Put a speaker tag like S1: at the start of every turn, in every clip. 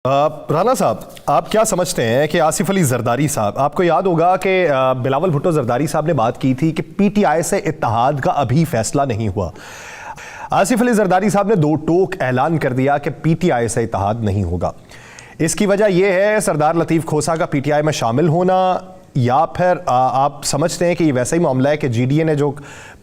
S1: राना साहब, आप क्या समझते हैं कि आसिफ अली जरदारी साहब, आपको याद होगा कि बिलावल भुट्टो जरदारी साहब ने बात की थी कि पीटीआई से इत्तेहाद का अभी फैसला नहीं हुआ। आसिफ अली जरदारी साहब ने दो टोक ऐलान कर दिया कि पीटीआई से इत्तेहाद नहीं होगा। इसकी वजह यह है सरदार लतीफ़ खोसा का पीटीआई में शामिल होना, या फिर आप समझते हैं कि ये वैसा ही मामला है कि जीडीए ने जो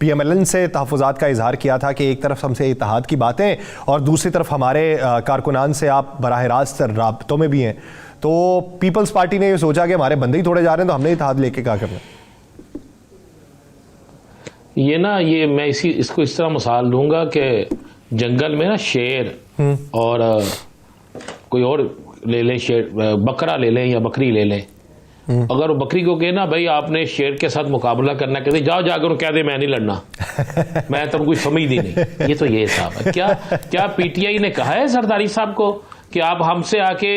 S1: पीएमएलएन से तहफ़्फ़ुज़ात का इजहार किया था कि एक तरफ हमसे इत्तेहाद की बातें और दूसरी तरफ हमारे कारकुनान से आप बराह रास्त राब्तों में भी हैं, तो पीपल्स पार्टी ने ये सोचा कि हमारे बंदे ही थोड़े जा रहे हैं तो हमने इत्तेहाद लेके क्या करना।
S2: ये मैं इसको इस तरह मिसाल दूंगा कि जंगल में ना शेर और कोई और ले लें, शेर बकरा ले लें या बकरी ले लें। अगर वो बकरी को कहे ना भाई आपने शेर के साथ मुकाबला करना, कहते जाओ जाकर कह दे मैं नहीं लड़ना, मैं तो कुछ समझ दी नहीं। ये तो ये हिसाब है। क्या पीटीआई ने कहा है जरदारी साहब को कि आप हमसे आके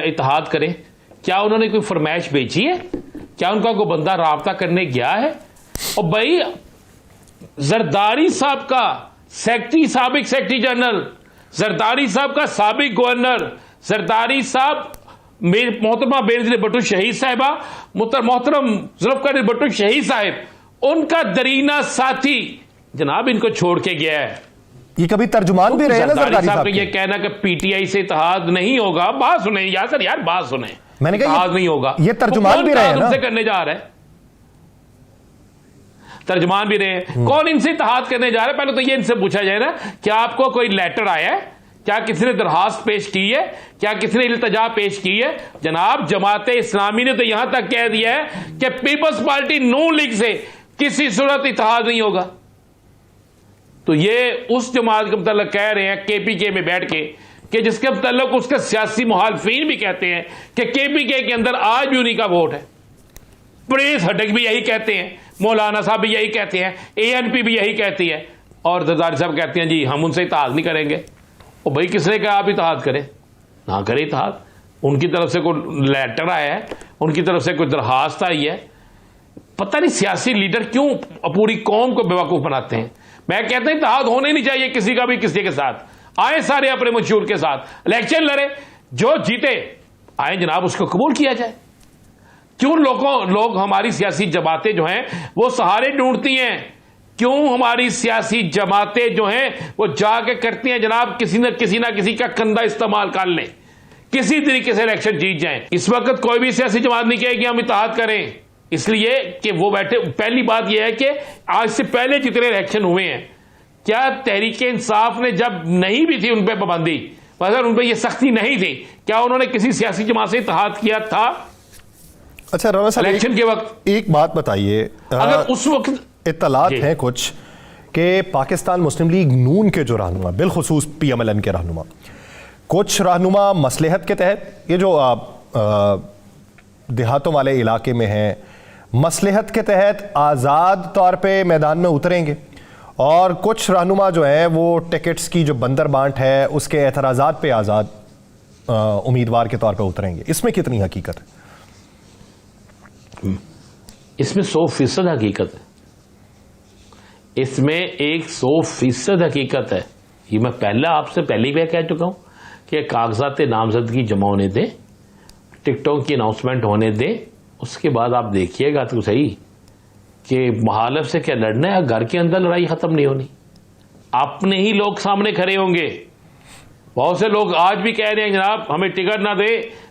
S2: इत्तेहाद करें? क्या उन्होंने कोई फरमाइश भेजी है? क्या उनका कोई बंदा राब्ता करने गया है? और भाई जरदारी साहब का सेक्रेटरी, साबिक सेक्रेटरी जनरल, जरदारी साहब का साबिक गवर्नर, जरदारी साहब मोहतरमा बेनज़ीर भुट्टो शहीद साहिबा, मोहतरम जुल्फ़िकार भुट्टो शहीद साहिब, उनका दरीना साथी जनाब इनको छोड़ के गया है।
S1: ये कभी तर्जुमान भी रहे ना जरदारी साहब
S2: का ये कहना कि पीटीआई से इत्तेहाद नहीं होगा। बात सुने यार बात सुने,
S1: मैंने कहा
S2: इत्तेहाद नहीं होगा,
S1: ये तर्जुमान भी रहे ना,
S2: उनसे करने जा रहे हैं, तर्जुमान भी रहे। कौन इनसे इत्तेहाद करने जा रहा है? पहले तो ये इनसे पूछा जाए ना, क्या आपको कोई लेटर आया है? क्या किसी ने दरखास्त पेश की है? क्या किसी ने इल्तजा पेश की है? जनाब जमाते इस्लामी ने तो यहां तक कह दिया है कि पीपल्स पार्टी नून लीग से किसी सूरत इत्तेहाद नहीं होगा। तो ये उस जमात के मतलब कह रहे हैं केपीके में बैठ के कि जिसके मतलब उसके सियासी मुखालिफिन भी कहते हैं कि केपीके के अंदर आज भी उन्हीं का वोट है। प्रेस हटक भी यही कहते हैं, मौलाना साहब भी यही कहते हैं, एएनपी भी यही कहती है, और जरदारी साहब कहते हैं जी हम उनसे इत्तेहाद नहीं करेंगे। और भाई किसने कहा आप इत्तेहाद करें? ना करें इत्तेहाद। उनकी तरफ से कोई लेटर आया है, उनकी तरफ से कोई दरखास्त आई है। पता नहीं सियासी लीडर क्यों पूरी कौम को बेवकूफ बनाते हैं। मैं कहता हूं इत्तेहाद होने ही नहीं चाहिए किसी का भी किसी के साथ। आए सारे अपने मंशूर के साथ इलेक्शन लड़े, जो जीते आए जनाब उसको कबूल किया जाए। क्यों लोग हमारी सियासी जमातें जो हैं वो सहारे ढूंढती हैं? क्यों हमारी सियासी जमातें जो हैं वो जाके करती हैं जनाब किसी ना किसी का कंधा इस्तेमाल कर लें, किसी तरीके से इलेक्शन जीत जाएं। इस वक्त कोई भी सियासी जमात नहीं कहेगी हम इत्तेहाद करें, इसलिए कि वो बैठे। पहली बात यह है कि आज से पहले जितने इलेक्शन हुए हैं, क्या तहरीक इंसाफ ने जब नहीं भी थी उन पर पाबंदी, मतलब उन पर यह सख्ती नहीं थी, क्या उन्होंने किसी सियासी जमात से इत्तेहाद किया था?
S1: अच्छा राना साहब,
S2: इलेक्शन के वक्त
S1: एक बात बताइए,
S2: अगर उस वक्त
S1: इत्तलात हैं कुछ कि पाकिस्तान मुस्लिम लीग नून के जो रहनुमा, बिलखुसूस पीएमएलएन के रहनुमा, कुछ रहनुमा मसलहत के तहत, ये जो देहातों वाले इलाके में हैं, मसलहत के तहत आज़ाद तौर पे मैदान में उतरेंगे, और कुछ रहनुमा जो हैं वो टिकट्स की जो बंदर बांट है उसके एतराज़ात पे आज़ाद उम्मीदवार के तौर पे उतरेंगे। इसमें कितनी हकीकत है?
S2: इसमें 100% हकीकत है। इसमें 100% हकीकत है। ये मैं आपसे पहले ही कह चुका हूं कि कागजात नामजदगी जमा होने दें, टिकटों की अनाउंसमेंट होने दें, उसके बाद आप देखिएगा तो सही कि मुखालिफ से क्या लड़ना है। घर के अंदर लड़ाई खत्म नहीं होनी, अपने ही लोग सामने खड़े होंगे। बहुत से लोग आज भी कह रहे हैं जनाब हमें टिकट ना दे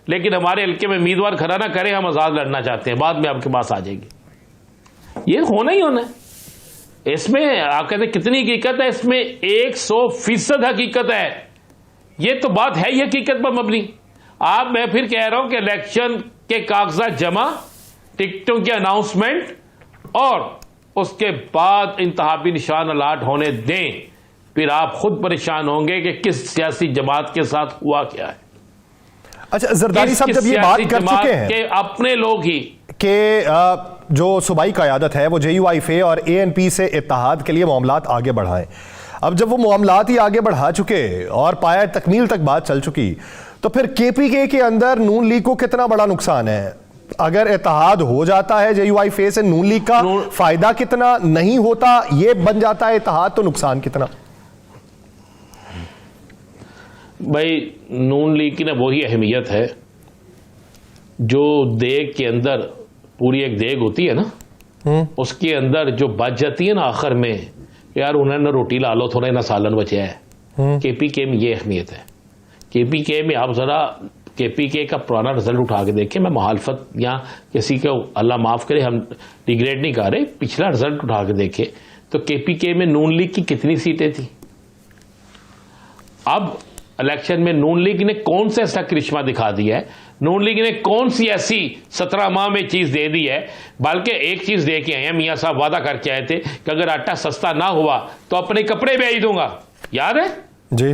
S2: लेकिन हमारे हल्के में उम्मीदवार खड़ा ना करे, हम आजाद लड़ना चाहते हैं, बाद में आपके पास आ जाएगी। ये होना ही होना है। इसमें आप कहते हैं कितनी हकीकत है? इसमें 100% हकीकत है। ये तो बात है ही हकीकत पर मबनी। मैं फिर कह रहा हूं कि इलेक्शन के कागजात जमा, टिकटों की अनाउंसमेंट और उसके बाद इंतखाबी निशान अलाट होने दें, फिर आप खुद परेशान होंगे कि किस सियासी जमात के साथ हुआ क्या है।
S1: अच्छा जरदारी साहब, जब ये बात कर चुके हैं
S2: कि अपने लोग ही
S1: कि जो सूबाई क़यादत है वो JUIFA और ANP से इत्तेहाद के लिए मामलात आगे बढ़ाएं, अब जब वो मामलात ही आगे बढ़ा चुके और पाया तकमील तक बात चल चुकी, तो फिर KPK के अंदर नून लीग को कितना बड़ा नुकसान है? अगर इत्तेहाद हो जाता है JUIFA से, नून लीग का फायदा कितना? नहीं होता, ये बन जाता है इत्तेहाद, तो नुकसान कितना?
S2: भाई नून लीग की ना वही अहमियत है जो देग के अंदर पूरी एक देग होती है ना, उसके अंदर जो बच जाती है ना आखिर में, यार उन्होंने रोटी ला लो थोड़ा ना सालन बचा है। केपीके में ये अहमियत है। केपीके में आप जरा केपीके का पुराना रिजल्ट उठा के देखें। मैं मुखालफत या किसी को अल्लाह माफ करे हम डिग्रेड नहीं कर रहे, पिछला रिजल्ट उठा के देखे तो केपीके में नून लीग की कितनी सीटें थी। अब इलेक्शन में नून लीग ने कौन सा ऐसा करिश्मा दिखा दिया है, नून लीग ने कौन सी ऐसी 17 माह में चीज दे दी है। बल्कि एक चीज दे के आए हैं, मियां साहब वादा करके आए थे कि अगर आटा सस्ता ना हुआ तो अपने कपड़े बेच दूंगा, याद है
S1: जी।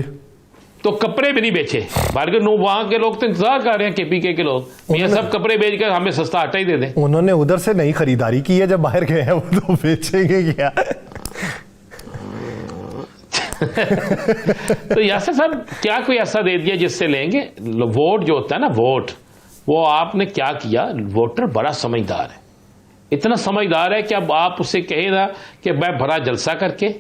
S2: तो कपड़े भी नहीं बेचे, बल्कि वहां के लोग तो इंतजार कर रहे हैं, केपीके के लोग, मियां साहब कपड़े बेच कर हमें सस्ता आटा ही दे दें।
S1: उन्होंने उधर से नई खरीदारी की है, जब बाहर गए हैं वो तो बेचेंगे क्या।
S2: तो यासर साहब क्या कोई ऐसा दे दिया जिससे लेंगे वोट, जो होता है ना वोट, वो आपने क्या किया। वोटर बड़ा समझदार है, इतना समझदार है कि अब आप उससे कहे ना कि मैं बड़ा जलसा करके,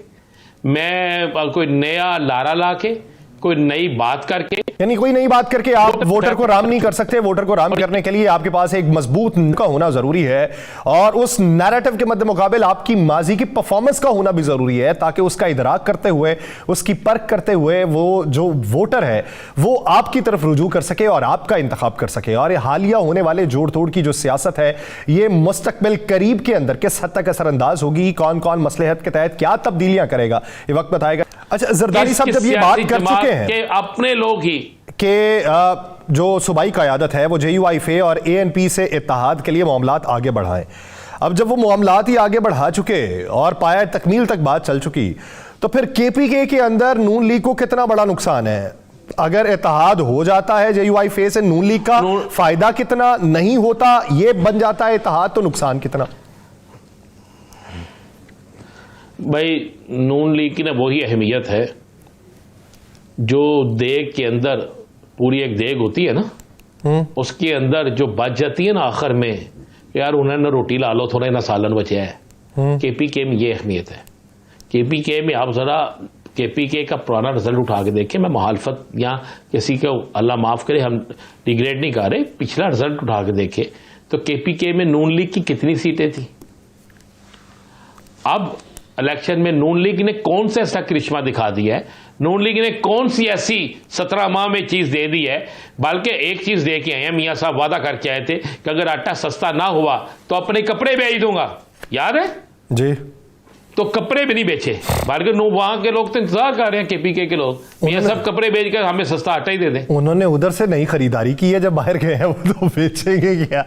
S2: मैं कोई नया लारा ला के, कोई नई बात करके,
S1: यानी कोई नई बात करके आप वोटर को राम नहीं कर सकते। वोटर को राम करने के लिए आपके पास एक मजबूत का होना जरूरी है, और उस नैरेटिव के मद्दे मुकाबिल आपकी माजी की परफॉर्मेंस का होना भी जरूरी है, ताकि उसका इदराक करते हुए, उसकी परख करते हुए वो जो वोटर है वो आपकी तरफ रुजू कर सके और आपका इंतखाब कर सके। और ये हालिया होने वाले जोड़ तोड़ की जो सियासत है, ये मुस्तकबिल करीब के अंदर किस हद तक असरअंदाज होगी, कौन कौन मसलहत के तहत क्या तब्दीलियां करेगा, ये वक्त बताएगा। अच्छा जरदारी साहब, जब ये बात कर चुके हैं
S2: कि अपने लोग ही
S1: कि जो सूबाई क़यादत है वो JUIFA और ANP से इत्तेहाद के लिए मामलात आगे बढ़ाएं, अब जब वो मामलात ही आगे बढ़ा चुके और पाया तकमील तक बात चल चुकी, तो फिर KPK के अंदर नून लीग को कितना बड़ा नुकसान है। अगर इत्तेहाद हो जाता है JUIFA से, नून लीग का फायदा कितना, नहीं होता ये बन जाता है इत्तेहाद, तो नुकसान कितना।
S2: भाई नून लीग की ना वही अहमियत है जो देग के अंदर पूरी एक देग होती है ना, उसके अंदर जो बच जाती है ना आखिर में, यार उन्होंने रोटी ला लो थोड़ा ना सालन बचा है। केपीके में ये अहमियत है। केपीके में आप जरा केपीके का पुराना रिजल्ट उठा के देखें। मैं मुखालफत या किसी को अल्लाह माफ करे हम डिग्रेड नहीं कर रहे, पिछला रिजल्ट उठा के देखे तो केपीके में नून लीग की कितनी सीटें थी। अब इलेक्शन में नून लीग ने कौन सा ऐसा करिश्मा दिखा दिया है, नून लीग ने कौन सी ऐसी 17 माह में चीज दे दी है। बल्कि एक चीज दे के आए हैं, मियां साहब वादा करके आए थे कि अगर आटा सस्ता ना हुआ तो अपने कपड़े बेच दूंगा, याद है जी। तो कपड़े भी नहीं बेचे, बल्कि वहां के लोग तो इंतजार कर रहे हैं, केपीके के लोग, मियां साहब कपड़े बेच कर हमें सस्ता आटा ही दे दें।
S1: उन्होंने उधर से नई खरीदारी की है, जब बाहर गए हैं वो तो बेचेंगे क्या।